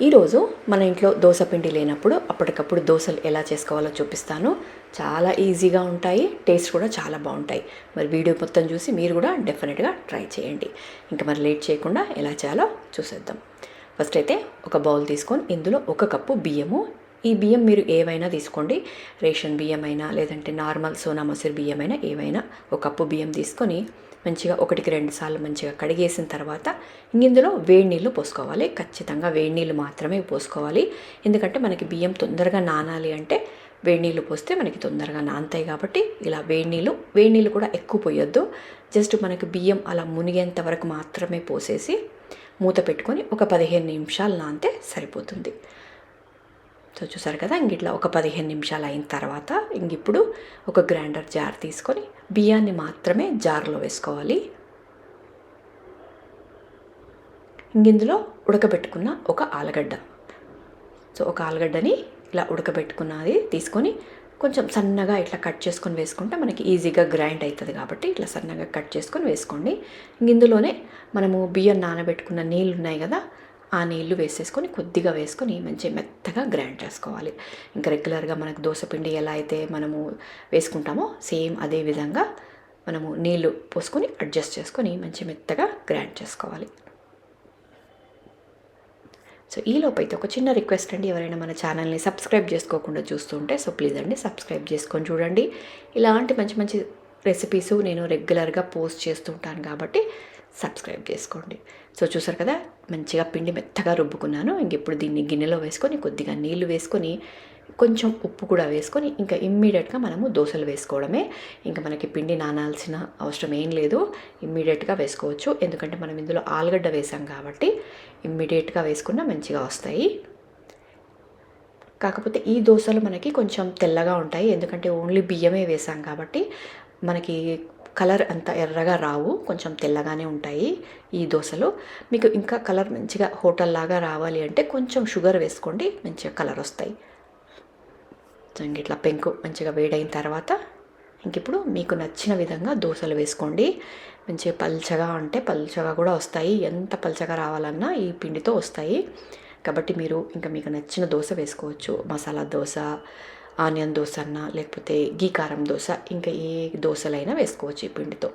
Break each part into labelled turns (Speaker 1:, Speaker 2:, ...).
Speaker 1: ఈరోజు మన ఇంట్లో దోశ పిండి లేనప్పుడు అప్పటికప్పుడు దోశలు ఎలా చేసుకోవాలో చూపిస్తాను. చాలా ఈజీగా ఉంటాయి, టేస్ట్ కూడా చాలా బాగుంటాయి. మరి వీడియో మొత్తం చూసి మీరు కూడా డెఫినెట్గా ట్రై చేయండి. ఇంకా మరి లేట్ చేయకుండా ఎలా చేయాలో చూసేద్దాం. ఫస్ట్ అయితే ఒక బౌల్ తీసుకొని ఇందులో 1 కప్పు బియ్యము. ఈ బియ్యం మీరు ఏవైనా తీసుకోండి, రేషన్ బియ్యం అయినా లేదంటే నార్మల్ సోనా మసూరి బియ్యం అయినా ఏవైనా 1 కప్పు బియ్యం తీసుకొని మంచిగా 1కి 2 సార్లు మంచిగా కడిగేసిన తర్వాత ఇందులో వేడి నీళ్ళు పోసుకోవాలి. ఖచ్చితంగా వేడి నీళ్ళు మాత్రమే పోసుకోవాలి. ఎందుకంటే మనకి బియ్యం తొందరగా నానాలి అంటే వేడి నీళ్ళు పోస్తే మనకి తొందరగా నానతాయి. కాబట్టి ఇలా వేడి నీళ్ళు కూడా ఎక్కువ పోయొద్దు. జస్ట్ మనకి బియ్యం అలా మునిగేంత వరకు మాత్రమే పోసేసి మూత పెట్టుకొని ఒక 15 నిమిషాలు నానితే సరిపోతుంది. సో చూసారు కదా, ఇట్లా ఒక 15 నిమిషాలు అయిన తర్వాత ఇప్పుడు ఒక గ్రైండర్ జార్ తీసుకొని బియ్యాన్ని మాత్రమే జార్లో వేసుకోవాలి. ఇందులో ఉడకబెట్టుకున్న ఒక ఆలుగడ్డ, సో ఒక ఆలుగడ్డని ఇలా ఉడకబెట్టుకున్నది తీసుకొని కొంచెం సన్నగా ఇట్లా కట్ చేసుకొని వేసుకుంటే మనకి ఈజీగా గ్రైండ్ అవుతుంది. కాబట్టి ఇట్లా సన్నగా కట్ చేసుకొని వేసుకోండి. ఇందులోనే మనము బియ్యం నానబెట్టుకున్న నీళ్ళు ఉన్నాయి కదా, ఆ నీళ్లు వేసేసుకొని కొద్దిగా వేసుకొని మంచిగా మెత్తగా గ్రైండ్ చేసుకోవాలి. ఇంకా రెగ్యులర్గా మనకు దోశపిండి ఎలా అయితే మనము వేసుకుంటామో సేమ్ అదే విధంగా మనము నీళ్లు పోసుకొని అడ్జస్ట్ చేసుకొని మంచి మెత్తగా గ్రైండ్ చేసుకోవాలి. సో ఈలోపు అయితే ఒక చిన్న రిక్వెస్ట్ అండి, ఎవరైనా మన ఛానల్ని సబ్స్క్రైబ్ చేసుకోకుండా చూస్తుంటే సో ప్లీజ్ అండి సబ్స్క్రైబ్ చేసుకొని చూడండి. ఇలాంటి మంచి మంచి రెసిపీస్ నేను రెగ్యులర్గా పోస్ట్ చేస్తుంటాను కాబట్టి సబ్స్క్రైబ్ చేసుకోండి. సో చూసారు కదా, మంచిగా పిండి మెత్తగా రుబ్బుకున్నాను. ఇప్పుడు దీన్ని గిన్నెలో వేసుకొని కొద్దిగా నీళ్లు వేసుకొని కొంచెం ఉప్పు కూడా వేసుకొని ఇంకా ఇమ్మీడియట్గా మనము దోశలు వేసుకోవడమే. ఇంకా మనకి పిండి నానాల్సిన అవసరం ఏం లేదు, ఇమ్మీడియట్గా వేసుకోవచ్చు. ఎందుకంటే మనం ఇందులో ఆలుగడ్డ వేసాం కాబట్టి ఇమ్మీడియట్గా వేసుకున్నా మంచిగా వస్తాయి. కాకపోతే ఈ దోశలు మనకి కొంచెం తెల్లగా ఉంటాయి, ఎందుకంటే ఓన్లీ బియ్యమే వేసాం కాబట్టి మనకి కలర్ అంత ఎర్రగా రావు, కొంచెం తెల్లగానే ఉంటాయి ఈ దోశలు. మీకు ఇంకా కలర్ మంచిగా హోటల్ లాగా రావాలి అంటే కొంచెం షుగర్ వేసుకోండి, మంచిగా కలర్ వస్తాయి. సో ఇట్లా పెంకు మంచిగా వేడైన తర్వాత ఇప్పుడు మీకు నచ్చిన విధంగా దోశలు వేసుకోండి. మంచిగా పల్చగా అంటే పల్చగా కూడా వస్తాయి, ఎంత పల్చగా రావాలన్నా ఈ పిండితో వస్తాయి. కాబట్టి మీరు ఇంకా మీకు నచ్చిన దోశ వేసుకోవచ్చు. మసాలా దోశ, ఆనియన్ దోశ అన్న లేకపోతే గీ కారం దోశ, ఇంకా ఏ దోశలైనా వేసుకోవచ్చు ఈ పిండితో.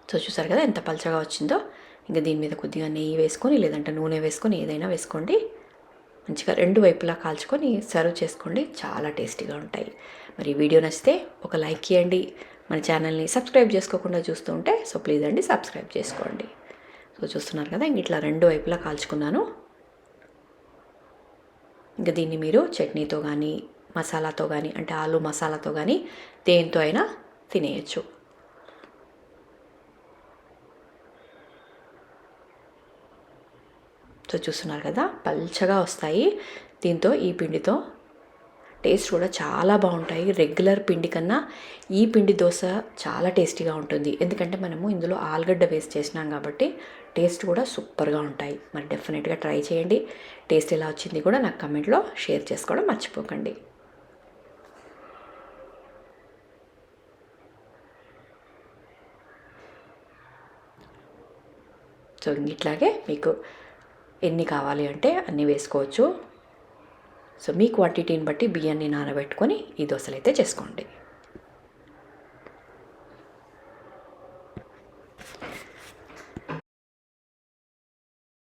Speaker 1: సో చూసారు కదా ఎంత పల్చగా వచ్చిందో. ఇంకా దీని మీద కొద్దిగా నెయ్యి వేసుకొని లేదంటే నూనె వేసుకొని ఏదైనా వేసుకోండి. మంచిగా 2 వైపులా కాల్చుకొని సర్వ్ చేసుకోండి, చాలా టేస్టీగా ఉంటాయి. మరి వీడియో నచ్చితే ఒక లైక్ ఇవ్వండి. మన ఛానల్ని సబ్స్క్రైబ్ చేసుకోకుండా చూస్తూ ఉంటే సో ప్లీజ్ అండి సబ్స్క్రైబ్ చేసుకోండి. సో చూస్తున్నారు కదా, ఇట్లా 2 వైపులా కాల్చుకున్నాను. ఇంకా దీన్ని మీరు చట్నీతో కానీ మసాలాతో కానీ అంటే ఆలు మసాలాతో కానీ దేంతో అయినా తినేయచ్చు. సో చూస్తున్నారు కదా, పల్చగా వస్తాయి. దీంతో ఈ పిండితో టేస్ట్ కూడా చాలా బాగుంటాయి. రెగ్యులర్ పిండి కన్నా ఈ పిండి దోశ చాలా టేస్టీగా ఉంటుంది, ఎందుకంటే మనము ఇందులో ఆలుగడ్డ వేస్ట్ చేసినాం కాబట్టి టేస్ట్ కూడా సూపర్గా ఉంటాయి. మరి డెఫినెట్గా ట్రై చేయండి. టేస్ట్ ఎలా వచ్చింది కూడా నాకు కమెంట్లో షేర్ చేసుకోవడం మర్చిపోకండి. సో ఇట్లాగే మీకు ఎన్ని కావాలి అంటే అన్నీ వేసుకోవచ్చు. సో మీ క్వాంటిటీని బట్టి బియ్యాన్ని నానబెట్టుకొని ఈ దోశలు అయితే చేసుకోండి.